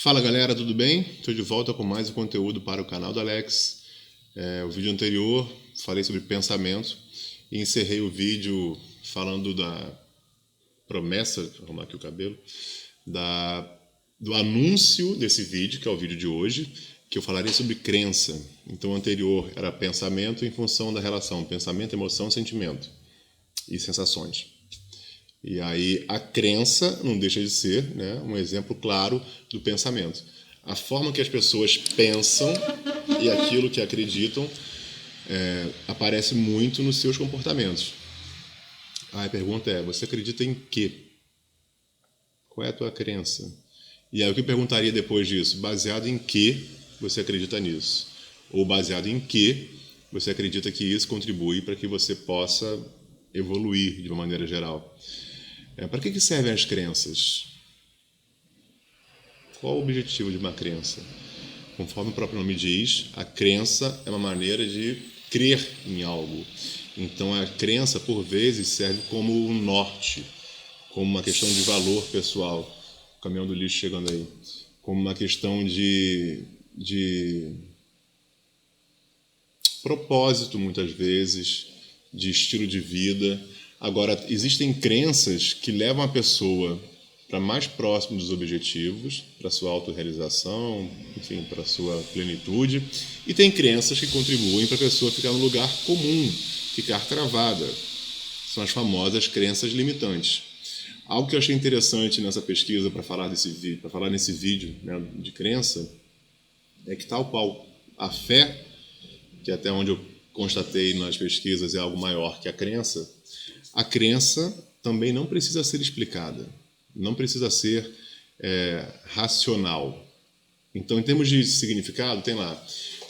Fala galera, tudo bem? Estou de volta com mais um conteúdo para o canal do Alex. O vídeo anterior falei sobre pensamento e encerrei o vídeo falando da promessa, deixa eu arrumar aqui o cabelo, do anúncio desse vídeo, que é o vídeo de hoje, que eu falaria sobre crença. Então o anterior era pensamento em função da relação pensamento, emoção, sentimento e sensações. E aí a crença não deixa de ser, né, um exemplo claro do pensamento. A forma que as pessoas pensam e aquilo que acreditam aparece muito nos seus comportamentos. Aí a pergunta é, você acredita em quê? Qual é a tua crença? E aí o que eu perguntaria depois disso? Baseado em que você acredita nisso? Ou baseado em que você acredita que isso contribui para que você possa evoluir de uma maneira geral? Para que servem as crenças? Qual o objetivo de uma crença? Conforme o próprio nome diz, a crença é uma maneira de crer em algo. Então a crença, por vezes, serve como um norte, como uma questão de valor pessoal. O caminhão do lixo chegando aí. Como uma questão de propósito, muitas vezes, de estilo de vida. Agora, existem crenças que levam a pessoa para mais próximo dos objetivos, para a sua autorrealização, enfim, para a sua plenitude. E tem crenças que contribuem para a pessoa ficar no lugar comum, ficar travada. São as famosas crenças limitantes. Algo que eu achei interessante nessa pesquisa para falar nesse vídeo, né, de crença, é que tal qual a fé, que até onde eu constatei nas pesquisas é algo maior que a crença também não precisa ser explicada, não precisa ser racional. Então, em termos de significado, tem lá.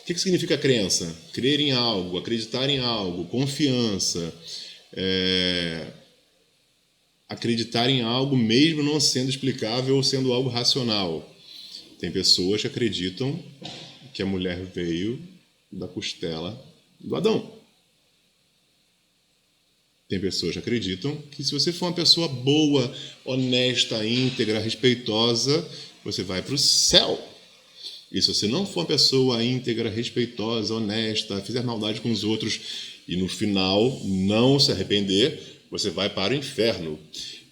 O que significa crença? Crer em algo, acreditar em algo, confiança, acreditar em algo mesmo não sendo explicável ou sendo algo racional. Tem pessoas que acreditam que a mulher veio da costela do Adão. Tem pessoas que acreditam que se você for uma pessoa boa, honesta, íntegra, respeitosa, você vai para o céu. E se você não for uma pessoa íntegra, respeitosa, honesta, fizer maldade com os outros e no final não se arrepender, você vai para o inferno.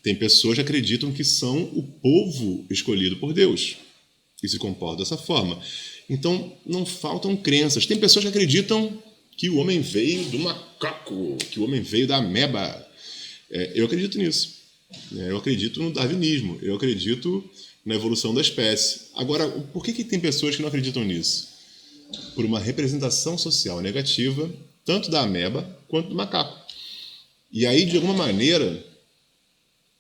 Tem pessoas que acreditam que são o povo escolhido por Deus e se comportam dessa forma. Então, não faltam crenças. Tem pessoas que acreditam que o homem veio do macaco, que o homem veio da ameba. Eu acredito nisso. Eu acredito no darwinismo. Eu acredito na evolução da espécie. Agora, por que tem pessoas que não acreditam nisso? Por uma representação social negativa, tanto da ameba quanto do macaco. E aí, de alguma maneira,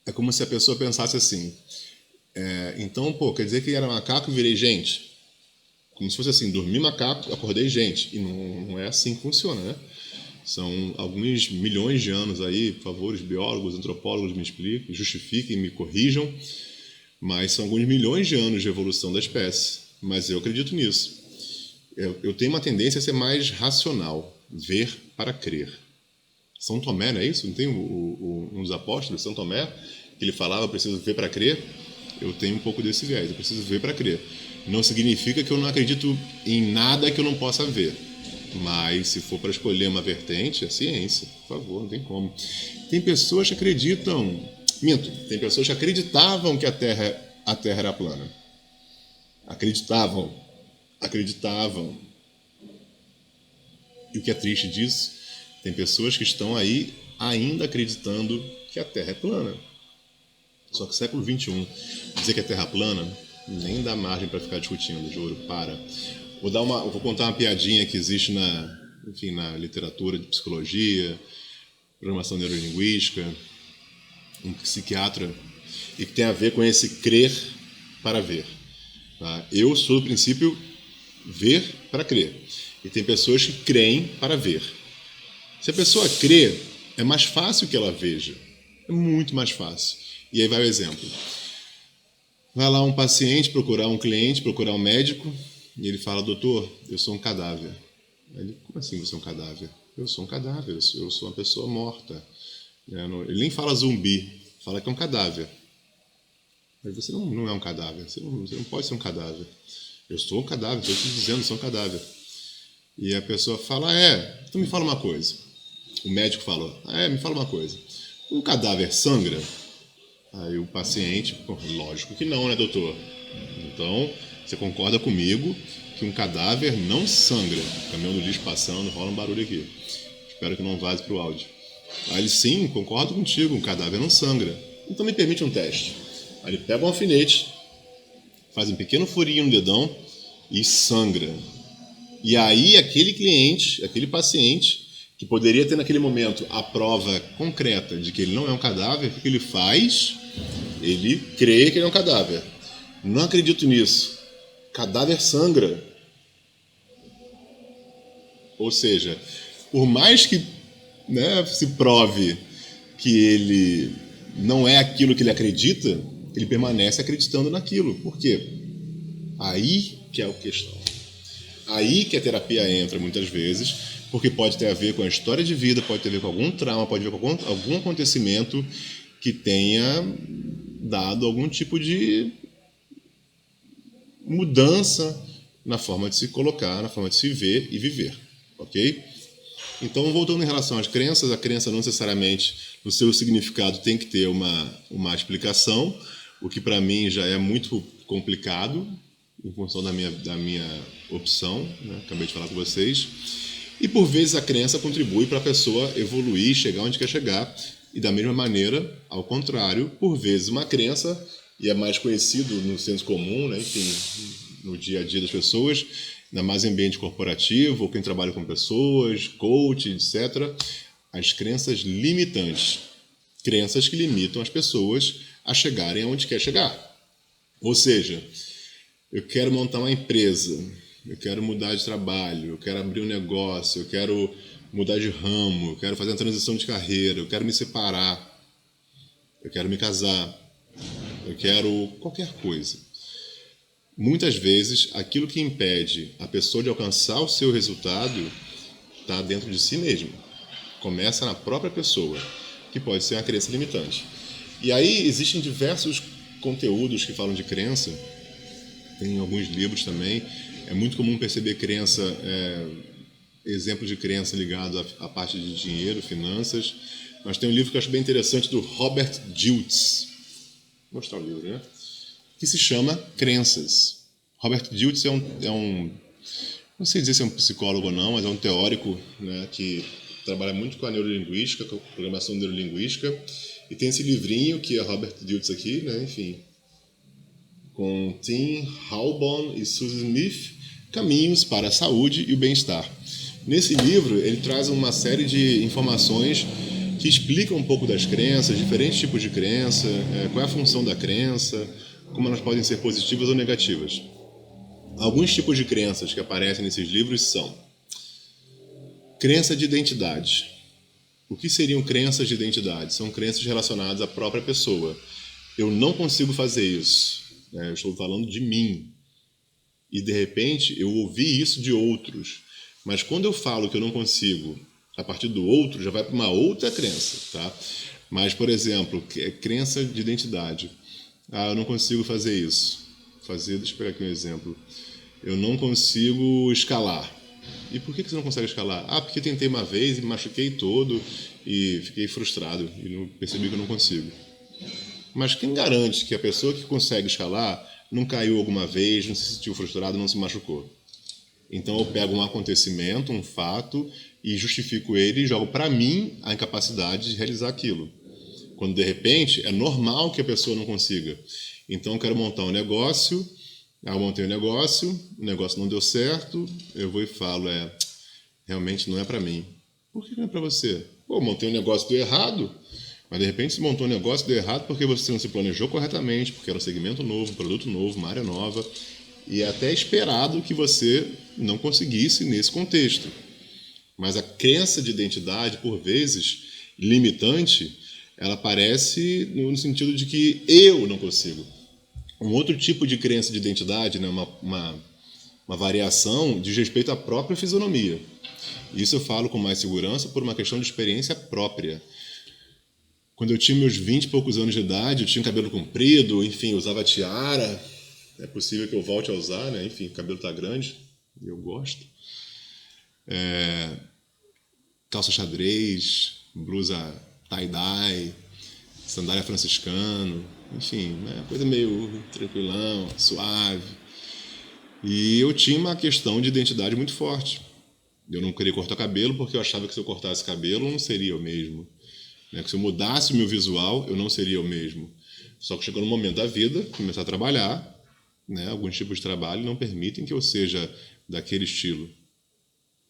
é como se a pessoa pensasse assim, então, quer dizer que era macaco e virei gente? Como se fosse assim, dormi macaco, acordei gente. E não é assim que funciona, né? São alguns milhões de anos aí, por favor, os biólogos, antropólogos me expliquem, justifiquem, me corrijam, mas são alguns milhões de anos de evolução da espécie. Mas eu acredito nisso. Eu tenho uma tendência a ser mais racional, ver para crer. São Tomé, não é isso? Não tem um dos apóstolos, São Tomé, que ele falava, preciso ver para crer? Eu tenho um pouco desse viés, eu preciso ver para crer. Não significa que eu não acredito em nada que eu não possa ver. Mas se for para escolher uma vertente, é ciência, por favor, não tem como. Tem pessoas que acreditam... tem pessoas que acreditavam que a Terra era plana. Acreditavam. E o que é triste disso, tem pessoas que estão aí ainda acreditando que a Terra é plana. Só que século XXI, dizer que a Terra é plana, nem dá margem para ficar discutindo, juro, para. Vou contar uma piadinha que existe na literatura de psicologia, programação neurolinguística, um psiquiatra, e que tem a ver com esse crer para ver. Tá? Eu sou do princípio ver para crer. E tem pessoas que creem para ver. Se a pessoa crê, é mais fácil que ela veja. É muito mais fácil. E aí vai o exemplo. Vai lá um paciente procurar um cliente, procurar um médico, e ele fala, doutor, eu sou um cadáver. Ele, como assim você é um cadáver? Eu sou um cadáver, eu sou uma pessoa morta. Ele nem fala zumbi, fala que é um cadáver. Mas você não é um cadáver, você não pode ser um cadáver. Eu sou um cadáver, estou te dizendo, sou um cadáver. E a pessoa fala, então me fala uma coisa. O médico falou, me fala uma coisa. Um cadáver sangra? Aí o paciente, lógico que não, né, doutor? Então, você concorda comigo que um cadáver não sangra? Caminhão do lixo passando, rola um barulho aqui. Espero que não vaze pro áudio. Aí ele, sim, concordo contigo, um cadáver não sangra. Então me permite um teste. Aí ele pega um alfinete, faz um pequeno furinho no dedão e sangra. E aí aquele cliente, aquele paciente, que poderia ter naquele momento a prova concreta de que ele não é um cadáver, o que ele faz? Ele crê que ele é um cadáver. Não acredito nisso. Cadáver sangra. Ou seja, por mais que se prove que ele não é aquilo que ele acredita, ele permanece acreditando naquilo. Por quê? Aí que é a questão. Aí que a terapia entra muitas vezes, porque pode ter a ver com a história de vida, pode ter a ver com algum trauma, pode ter a ver com algum acontecimento que tenha dado algum tipo de mudança na forma de se colocar, na forma de se ver e viver, ok? Então, voltando em relação às crenças, a crença não necessariamente, no seu significado, tem que ter uma explicação, o que para mim já é muito complicado, em função da minha opção, né? Acabei de falar com vocês. E, por vezes, a crença contribui para a pessoa evoluir, chegar onde quer chegar. E, da mesma maneira, ao contrário, por vezes, uma crença, e é mais conhecido no senso comum, né? Enfim, no dia a dia das pessoas, ainda mais em ambiente corporativo, ou quem trabalha com pessoas, coach, etc., as crenças limitantes. Crenças que limitam as pessoas a chegarem aonde quer chegar. Ou seja, eu quero montar uma empresa, eu quero mudar de trabalho, eu quero abrir um negócio, eu quero mudar de ramo, eu quero fazer uma transição de carreira, eu quero me separar, eu quero me casar, eu quero qualquer coisa. Muitas vezes, aquilo que impede a pessoa de alcançar o seu resultado está dentro de si mesmo. Começa na própria pessoa, que pode ser uma crença limitante. E aí existem diversos conteúdos que falam de crença. Tem alguns livros também. É muito comum perceber crença, exemplos de crença ligado à parte de dinheiro, finanças. Mas tem um livro que eu acho bem interessante do Robert Dilts. Vou mostrar o livro, né? Que se chama Crenças. Robert Dilts é um não sei dizer se é um psicólogo ou não, mas é um teórico, né, que trabalha muito com a neurolinguística, com a programação neurolinguística. E tem esse livrinho que é Robert Dilts aqui, né, enfim, com Tim Halbon e Susan Smith, Caminhos para a Saúde e o Bem-Estar. Nesse livro, ele traz uma série de informações que explicam um pouco das crenças, diferentes tipos de crença, qual é a função da crença, como elas podem ser positivas ou negativas. Alguns tipos de crenças que aparecem nesses livros são crença de identidade. O que seriam crenças de identidade? São crenças relacionadas à própria pessoa. Eu não consigo fazer isso. Eu estou falando de mim. E, de repente, eu ouvi isso de outros. Mas quando eu falo que eu não consigo, a partir do outro, já vai para uma outra crença, tá? Mas, por exemplo, crença de identidade. Eu não consigo fazer isso. Deixa eu pegar aqui um exemplo. Eu não consigo escalar. E por que você não consegue escalar? Porque tentei uma vez e me machuquei todo e fiquei frustrado e não percebi que eu não consigo. Mas quem garante que a pessoa que consegue escalar não caiu alguma vez, não se sentiu frustrado, não se machucou? Então eu pego um acontecimento, um fato, e justifico ele e jogo para mim a incapacidade de realizar aquilo. Quando de repente é normal que a pessoa não consiga. Então eu quero montar um negócio, eu montei um negócio, o negócio não deu certo, eu vou e falo, realmente não é para mim. Por que não é para você? Montei um negócio, deu errado. Mas de repente se montou um negócio, deu errado porque você não se planejou corretamente, porque era um segmento novo, um produto novo, uma área nova. E é até esperado que você não conseguisse nesse contexto. Mas a crença de identidade, por vezes, limitante, ela aparece no sentido de que eu não consigo. Um outro tipo de crença de identidade, né, uma variação, diz respeito à própria fisionomia. Isso eu falo com mais segurança por uma questão de experiência própria. Quando eu tinha meus 20 e poucos anos de idade, eu tinha cabelo comprido, enfim, eu usava tiara. É possível que eu volte a usar, né? Enfim, o cabelo tá grande e eu gosto. Calça xadrez, blusa tie-dye, sandália franciscano, enfim, né? Coisa meio tranquilão, suave. E eu tinha uma questão de identidade muito forte. Eu não queria cortar cabelo porque eu achava que se eu cortasse cabelo eu não seria eu mesmo. Né? Que se eu mudasse o meu visual, eu não seria eu mesmo. Só que chegou no momento da vida, começar a trabalhar, né? Alguns tipos de trabalho não permitem que eu seja daquele estilo.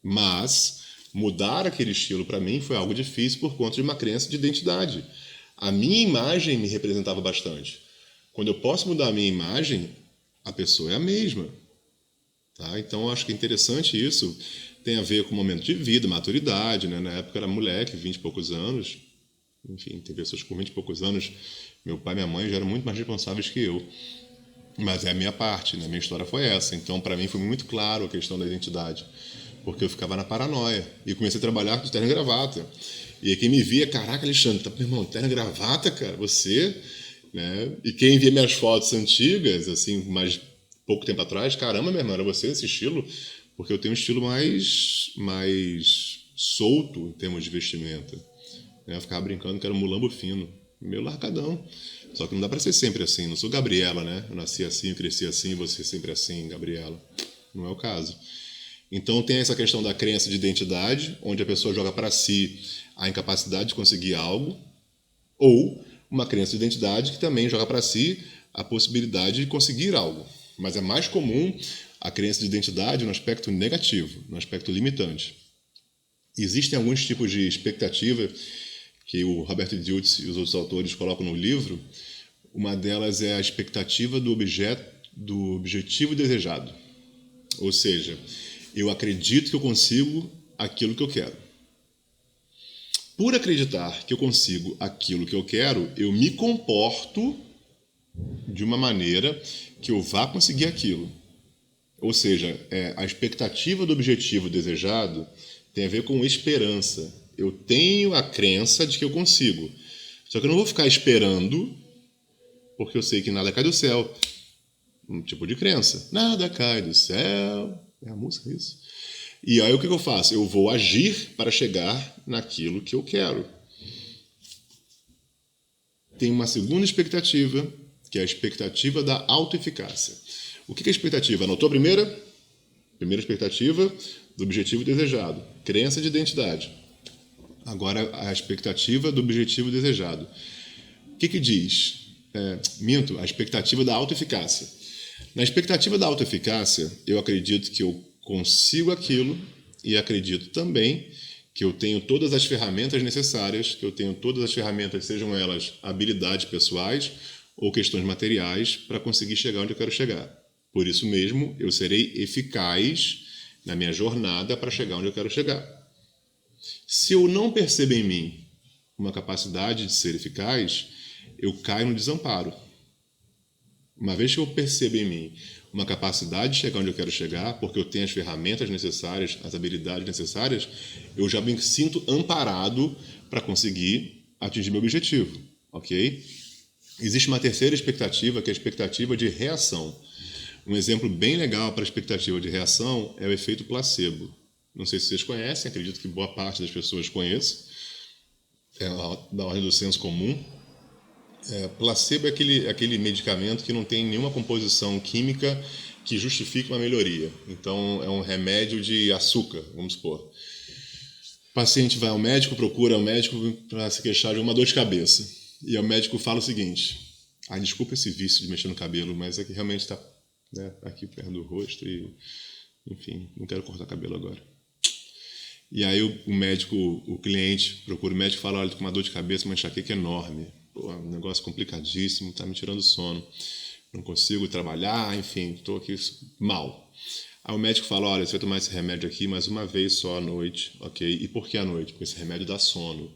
Mas mudar aquele estilo para mim foi algo difícil por conta de uma crença de identidade. A minha imagem me representava bastante. Quando eu posso mudar a minha imagem, a pessoa é a mesma. Tá? Então, eu acho que é interessante isso. Tem a ver com o momento de vida, maturidade. Né? Na época eu era moleque, 20 e poucos anos. Enfim, tem pessoas com 20 e poucos anos. Meu pai e minha mãe já eram muito mais responsáveis que eu. Mas é a minha parte, né? A minha história foi essa. Então, para mim, foi muito claro a questão da identidade. Porque eu ficava na paranoia. E comecei a trabalhar com terno e gravata. E aí quem me via, caraca, Alexandre, tá, meu irmão, terno e gravata, cara, você... Né? E quem via minhas fotos antigas, assim, mais pouco tempo atrás, caramba, meu irmão, era você esse estilo? Porque eu tenho um estilo mais solto em termos de vestimenta. Né? Eu ficava brincando que era um mulambo fino, meio largadão. Só que não dá pra ser sempre assim, não sou Gabriela, né? Eu nasci assim, eu cresci assim, você sempre assim, Gabriela. Não é o caso. Então tem essa questão da crença de identidade, onde a pessoa joga para si a incapacidade de conseguir algo, ou uma crença de identidade que também joga para si a possibilidade de conseguir algo. Mas é mais comum a crença de identidade no aspecto negativo, no aspecto limitante. Existem alguns tipos de expectativa que o Robert Dilts e os outros autores colocam no livro. Uma delas é a expectativa do objetivo desejado. Ou seja, eu acredito que eu consigo aquilo que eu quero. Por acreditar que eu consigo aquilo que eu quero, eu me comporto de uma maneira que eu vá conseguir aquilo. Ou seja, a expectativa do objetivo desejado tem a ver com esperança. Eu tenho a crença de que eu consigo. Só que eu não vou ficar esperando, porque eu sei que nada cai do céu. Um tipo de crença. Nada cai do céu. É a música isso. E aí o que eu faço? Eu vou agir para chegar naquilo que eu quero. Tem uma segunda expectativa, que é a expectativa da autoeficácia. O que é a expectativa? Anotou a primeira? Primeira expectativa do objetivo desejado. Crença de identidade. Agora a expectativa do objetivo desejado. O que diz? A expectativa da autoeficácia. Na expectativa da autoeficácia, eu acredito que eu consigo aquilo e acredito também que eu tenho todas as ferramentas necessárias, que eu tenho todas as ferramentas, sejam elas habilidades pessoais ou questões materiais, para conseguir chegar onde eu quero chegar. Por isso mesmo, eu serei eficaz na minha jornada para chegar onde eu quero chegar. Se eu não percebo em mim uma capacidade de ser eficaz, eu caio no desamparo. Uma vez que eu percebo em mim uma capacidade de chegar onde eu quero chegar, porque eu tenho as ferramentas necessárias, as habilidades necessárias, eu já me sinto amparado para conseguir atingir meu objetivo, ok? Existe uma terceira expectativa, que é a expectativa de reação. Um exemplo bem legal para a expectativa de reação é o efeito placebo. Não sei se vocês conhecem, acredito que boa parte das pessoas conheça. É da ordem do senso comum. Placebo é aquele medicamento que não tem nenhuma composição química que justifique uma melhoria. Então, é um remédio de açúcar, vamos supor. O paciente vai ao médico, procura o médico para se queixar de uma dor de cabeça. E o médico fala o seguinte: desculpa esse vício de mexer no cabelo, mas é que realmente está, né, aqui perto do rosto e, enfim, não quero cortar cabelo agora. E aí o cliente procura o médico e fala: olha, estou com uma dor de cabeça, uma enxaqueca enorme. Pô, um negócio complicadíssimo, está me tirando sono. Não consigo trabalhar, enfim, estou aqui mal. Aí o médico fala: olha, você vai tomar esse remédio aqui mais uma vez só à noite, ok? E por que à noite? Porque esse remédio dá sono.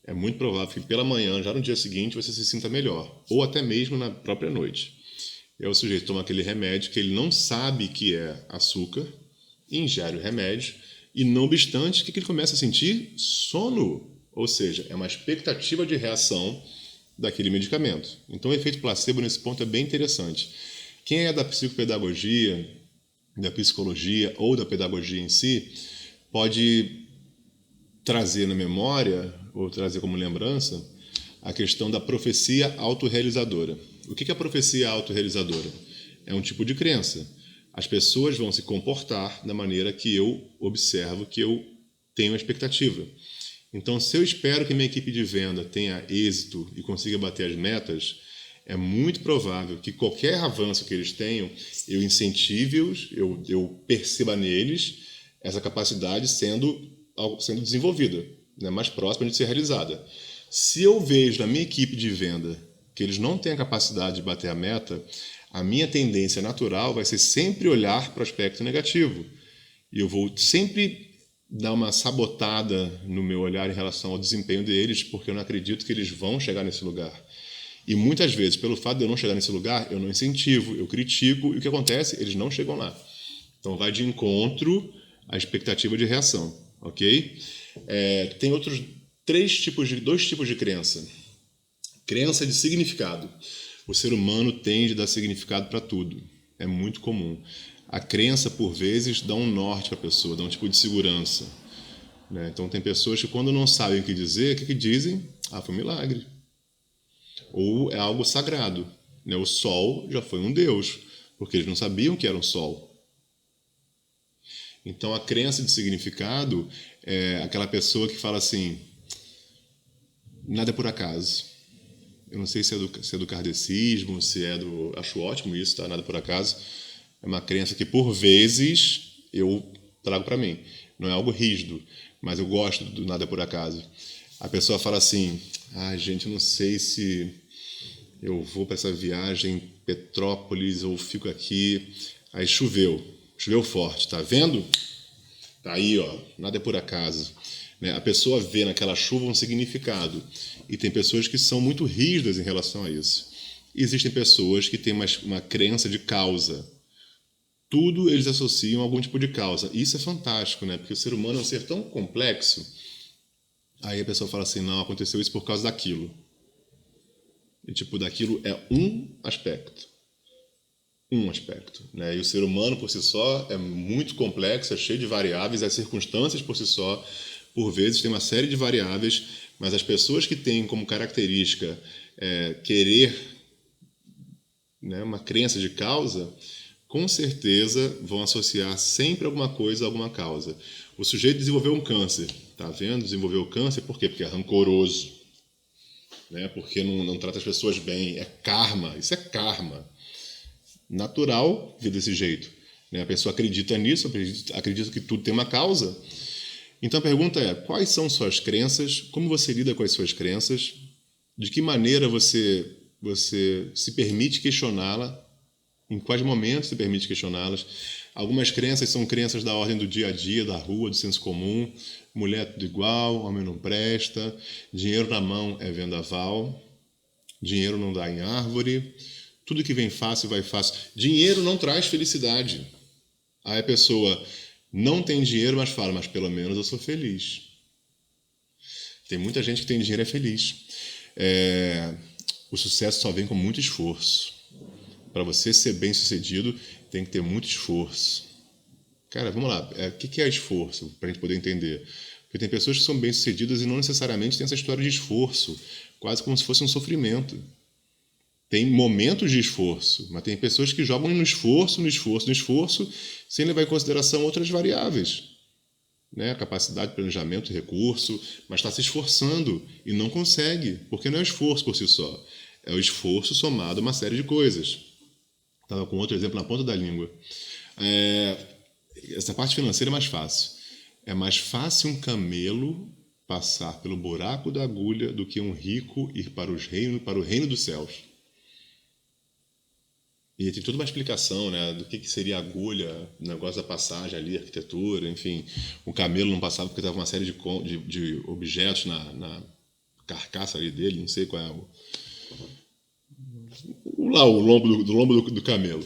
É muito provável que pela manhã, já no dia seguinte, você se sinta melhor. Ou até mesmo na própria noite. E aí o sujeito toma aquele remédio que ele não sabe que é açúcar, ingere o remédio, e não obstante, o que ele começa a sentir? Sono. Ou seja, é uma expectativa de reação daquele medicamento. Então, o efeito placebo nesse ponto é bem interessante. Quem é da psicopedagogia, da psicologia ou da pedagogia em si, pode trazer na memória, ou trazer como lembrança, a questão da profecia autorrealizadora. O que é a profecia autorrealizadora? É um tipo de crença. As pessoas vão se comportar da maneira que eu observo, que eu tenho a expectativa. Então, se eu espero que minha equipe de venda tenha êxito e consiga bater as metas, é muito provável que qualquer avanço que eles tenham, eu incentive-os, eu perceba neles essa capacidade sendo desenvolvida, né, mais próxima de ser realizada. Se eu vejo na minha equipe de venda que eles não têm a capacidade de bater a meta, a minha tendência natural vai ser sempre olhar para o aspecto negativo. E eu vou sempre dar uma sabotada no meu olhar em relação ao desempenho deles, porque eu não acredito que eles vão chegar nesse lugar. E muitas vezes, pelo fato de eu não chegar nesse lugar, eu não incentivo, eu critico, e o que acontece? Eles não chegam lá. Então vai de encontro à expectativa de reação, ok? Tem dois tipos de crença. Crença de significado. O ser humano tende a dar significado para tudo. É muito comum. A crença, por vezes, dá um norte para a pessoa, dá um tipo de segurança, né? Então, tem pessoas que, quando não sabem o que dizer, o que dizem? Ah, foi um milagre. Ou é algo sagrado, né? O sol já foi um deus, porque eles não sabiam que era um sol. Então, a crença de significado é aquela pessoa que fala assim, nada é por acaso. Eu não sei se é do kardecismo, se é do... Acho ótimo isso, tá? Nada por acaso. É uma crença que, por vezes, eu trago para mim. Não é algo rígido, mas eu gosto do nada por acaso. A pessoa fala assim, gente, eu não sei se eu vou para essa viagem em Petrópolis ou fico aqui. Aí choveu forte, tá vendo? Tá aí, ó, nada é por acaso. Né? A pessoa vê naquela chuva um significado. E tem pessoas que são muito rígidas em relação a isso. E existem pessoas que têm uma crença de causa. Tudo eles associam a algum tipo de causa. E isso é fantástico, né? Porque o ser humano é um ser tão complexo. Aí a pessoa fala assim, não, aconteceu isso por causa daquilo. E daquilo é um aspecto. Né? E o ser humano por si só é muito complexo, é cheio de variáveis, as circunstâncias por si só, por vezes, tem uma série de variáveis, mas as pessoas que têm como característica querer, né, uma crença de causa, com certeza vão associar sempre alguma coisa a alguma causa. O sujeito desenvolveu um câncer, tá vendo? Desenvolveu o câncer por quê? Porque é rancoroso, né? Porque não trata as pessoas bem, é karma, isso é karma. Natural ver desse jeito, né? A pessoa acredita nisso, acredita que tudo tem uma causa. Então a pergunta é, quais são suas crenças, como você lida com as suas crenças, de que maneira você se permite questioná-la, em quais momentos se permite questioná-las. Algumas crenças são crenças da ordem do dia a dia, da rua, do senso comum, mulher é tudo igual, homem não presta, dinheiro na mão é vendaval, dinheiro não dá em árvore, tudo que vem fácil vai fácil. Dinheiro não traz felicidade. Aí a pessoa não tem dinheiro, mas fala, mas pelo menos eu sou feliz. Tem muita gente que tem dinheiro e é feliz. O sucesso só vem com muito esforço. Para você ser bem-sucedido, tem que ter muito esforço. Cara, vamos lá. O que é esforço? Para a gente poder entender. Porque tem pessoas que são bem-sucedidas e não necessariamente têm essa história de esforço. Quase como se fosse um sofrimento. Tem momentos de esforço, mas tem pessoas que jogam no esforço, sem levar em consideração outras variáveis. Né? Capacidade, planejamento, recurso, mas está se esforçando e não consegue, porque não é o esforço por si só. É o esforço somado a uma série de coisas. Estava com outro exemplo na ponta da língua. Essa parte financeira é mais fácil. É mais fácil um camelo passar pelo buraco da agulha do que um rico ir para o reino dos céus. E tem toda uma explicação, né, do que seria a agulha, o negócio da passagem ali, arquitetura, enfim. O camelo não passava porque estava uma série de objetos na carcaça ali dele, não sei qual é o lombo do camelo.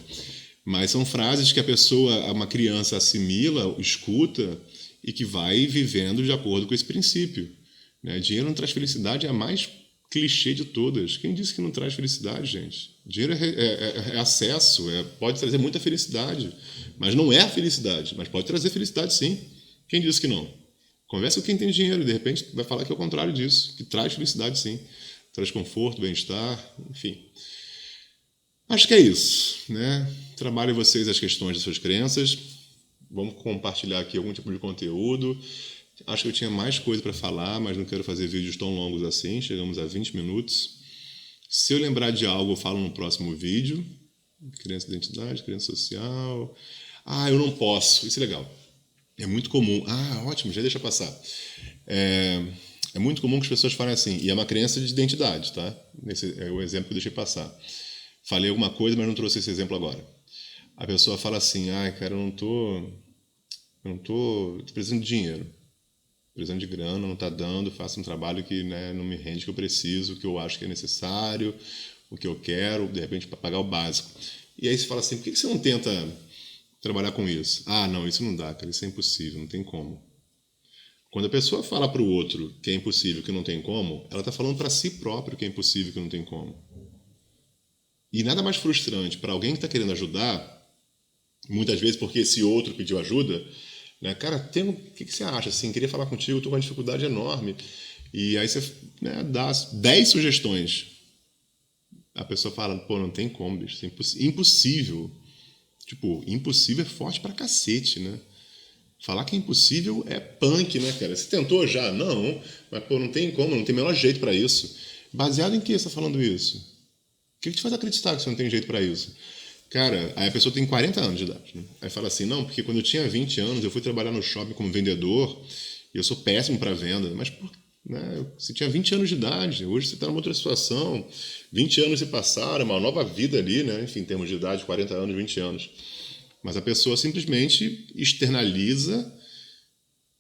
Mas são frases que a pessoa, uma criança assimila, escuta e que vai vivendo de acordo com esse princípio. Né? Dinheiro não traz felicidade, é a mais clichê de todas. Quem disse que não traz felicidade, gente? Dinheiro é acesso, pode trazer muita felicidade, mas não é a felicidade, mas pode trazer felicidade sim. Quem disse que não? Conversa com quem tem dinheiro e de repente vai falar que é o contrário disso, que traz felicidade sim, traz conforto, bem-estar, enfim. Acho que é isso, né? Trabalhem vocês as questões das suas crenças. Vamos compartilhar aqui algum tipo de conteúdo. Acho que eu tinha mais coisa para falar, mas não quero fazer vídeos tão longos assim. Chegamos a 20 minutos. Se eu lembrar de algo, eu falo no próximo vídeo. Crença de identidade, crença social. Eu não posso. Isso é legal. É muito comum. Ótimo, já deixa passar. É muito comum que as pessoas falem assim, e é uma crença de identidade, tá? Esse é o exemplo que eu deixei passar. Falei alguma coisa, mas não trouxe esse exemplo agora. A pessoa fala assim, cara, eu não tô precisando de dinheiro, precisando de grana, não está dando, faço um trabalho que, né, não me rende o que eu preciso, o que eu acho que é necessário, o que eu quero, de repente, para pagar o básico. E aí você fala assim, por que você não tenta trabalhar com isso? Não, isso não dá, cara, isso é impossível, não tem como. Quando a pessoa fala para o outro que é impossível, que não tem como, ela está falando para si próprio que é impossível, que não tem como. E nada mais frustrante para alguém que está querendo ajudar, muitas vezes porque esse outro pediu ajuda, né? Cara, o que você acha? Assim, queria falar contigo, estou com uma dificuldade enorme. E aí você, né, dá 10 sugestões. A pessoa fala, pô, não tem como, bicho, isso é impossível. Tipo, impossível é forte pra cacete, né? Falar que é impossível é punk, né, cara? Você tentou já? Não. Mas, pô, não tem como, não tem o menor jeito para isso. Baseado em que você está falando isso? O que te faz acreditar que você não tem jeito para isso? Cara, aí a pessoa tem 40 anos de idade, né? Aí fala assim, não, porque quando eu tinha 20 anos eu fui trabalhar no shopping como vendedor e eu sou péssimo para venda. Mas, né, você tinha 20 anos de idade, hoje você está numa outra situação. 20 anos se passaram, uma nova vida ali, né? Enfim, em termos de idade, 40 anos, 20 anos. Mas a pessoa simplesmente externaliza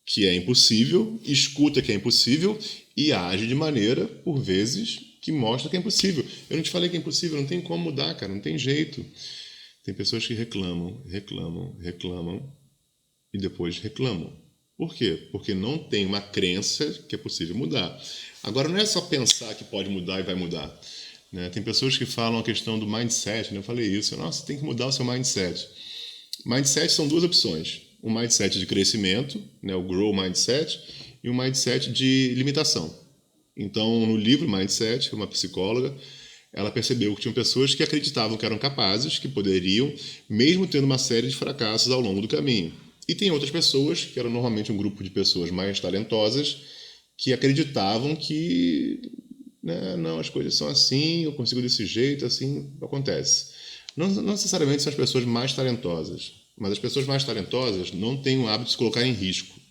que é impossível, escuta que é impossível e age de maneira, por vezes, que mostra que é impossível. Eu não te falei que é impossível, não tem como mudar, cara, não tem jeito. Tem pessoas que reclamam e depois reclamam. Por quê? Porque não tem uma crença que é possível mudar. Agora, não é só pensar que pode mudar e vai mudar. Né? Tem pessoas que falam a questão do mindset, né? Eu falei isso, nossa, tem que mudar o seu mindset. Mindset são duas opções. Um mindset de crescimento, né? O Grow Mindset, e um mindset de limitação. Então, no livro Mindset, uma psicóloga, ela percebeu que tinham pessoas que acreditavam que eram capazes, que poderiam, mesmo tendo uma série de fracassos ao longo do caminho. E tem outras pessoas, que eram normalmente um grupo de pessoas mais talentosas, que acreditavam que, né, não, as coisas são assim, eu consigo desse jeito, assim acontece. Não necessariamente são as pessoas mais talentosas, mas as pessoas mais talentosas não têm o hábito de se colocar em risco.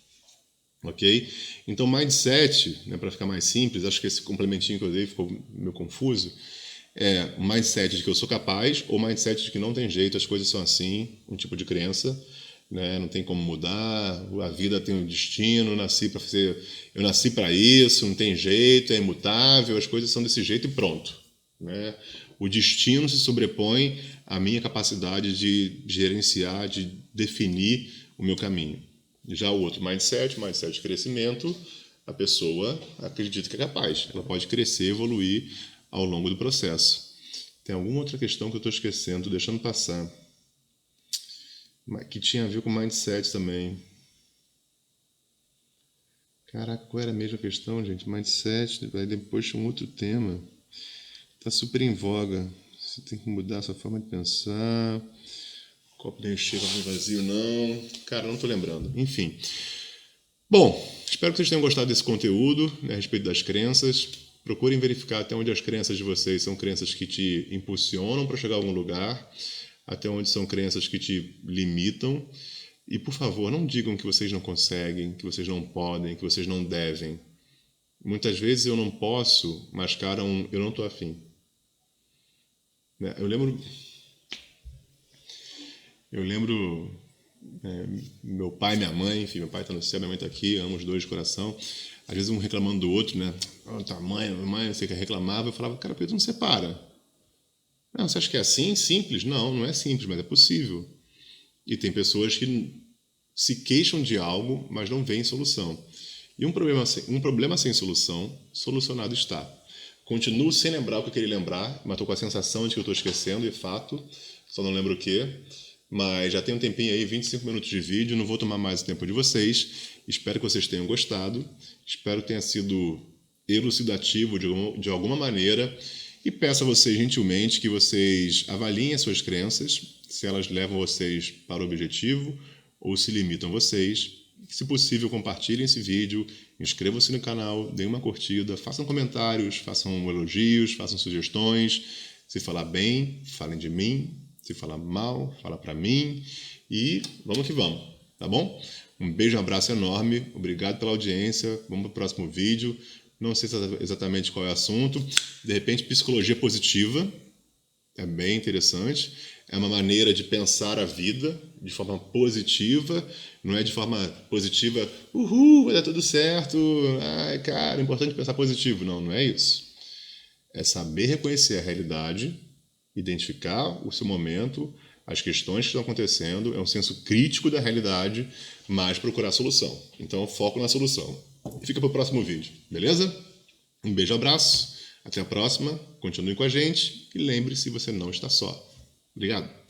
Ok? Então, mindset, né, para ficar mais simples, acho que esse complementinho que eu dei ficou meio confuso, é o mindset de que eu sou capaz ou mindset de que não tem jeito, as coisas são assim, um tipo de crença, né, não tem como mudar, a vida tem um destino, eu nasci para isso, não tem jeito, é imutável, as coisas são desse jeito e pronto. Né? O destino se sobrepõe à minha capacidade de gerenciar, de definir o meu caminho. Já o outro mindset de crescimento, a pessoa acredita que é capaz. Ela pode crescer, evoluir ao longo do processo. Tem alguma outra questão que eu estou esquecendo, deixando passar, que tinha a ver com mindset também. Caraca, qual era a mesma questão, gente? Mindset, aí depois tinha um outro tema. Está super em voga. Você tem que mudar a sua forma de pensar. Copo nem cheio, copo nem vazio, não. Cara, não estou lembrando. Enfim. Bom, espero que vocês tenham gostado desse conteúdo, né, a respeito das crenças. Procurem verificar até onde as crenças de vocês são crenças que te impulsionam para chegar a algum lugar, até onde são crenças que te limitam. E, por favor, não digam que vocês não conseguem, que vocês não podem, que vocês não devem. Muitas vezes eu não posso mascarar eu não estou afim. Eu lembro meu pai e minha mãe, enfim, meu pai está no céu, minha mãe está aqui, amo os dois de coração. Às vezes um reclamando do outro, né? Tua mãe, não sei o que, reclamava. Eu falava, cara, Pedro, não separa. Não, você acha que é assim? Simples? Não, não é simples, mas é possível. E tem pessoas que se queixam de algo, mas não veem solução. E um problema sem solução, solucionado está. Continuo sem lembrar o que eu queria lembrar, mas estou com a sensação de que eu estou esquecendo, de fato, só não lembro o quê. Mas já tem um tempinho aí, 25 minutos de vídeo, não vou tomar mais o tempo de vocês. Espero que vocês tenham gostado, espero que tenha sido elucidativo de alguma maneira. E peço a vocês gentilmente que vocês avaliem as suas crenças, se elas levam vocês para o objetivo ou se limitam vocês. Se possível, compartilhem esse vídeo, inscrevam-se no canal, deem uma curtida, façam comentários, façam elogios, façam sugestões. Se falar bem, falem de mim. Se falar mal, fala pra mim. E vamos que vamos, tá bom? Um beijo, um abraço enorme. Obrigado pela audiência. Vamos pro próximo vídeo. Não sei exatamente qual é o assunto. De repente, psicologia positiva. É bem interessante. É uma maneira de pensar a vida de forma positiva. Não é de forma positiva, uhul, vai dar tudo certo. Ai, cara, é importante pensar positivo. Não, não é isso. É saber reconhecer a realidade, identificar o seu momento, as questões que estão acontecendo. É um senso crítico da realidade, mas procurar solução. Então, foco na solução. E fica para o próximo vídeo, beleza? Um beijo, abraço. Até a próxima. Continue com a gente. E lembre-se, você não está só. Obrigado.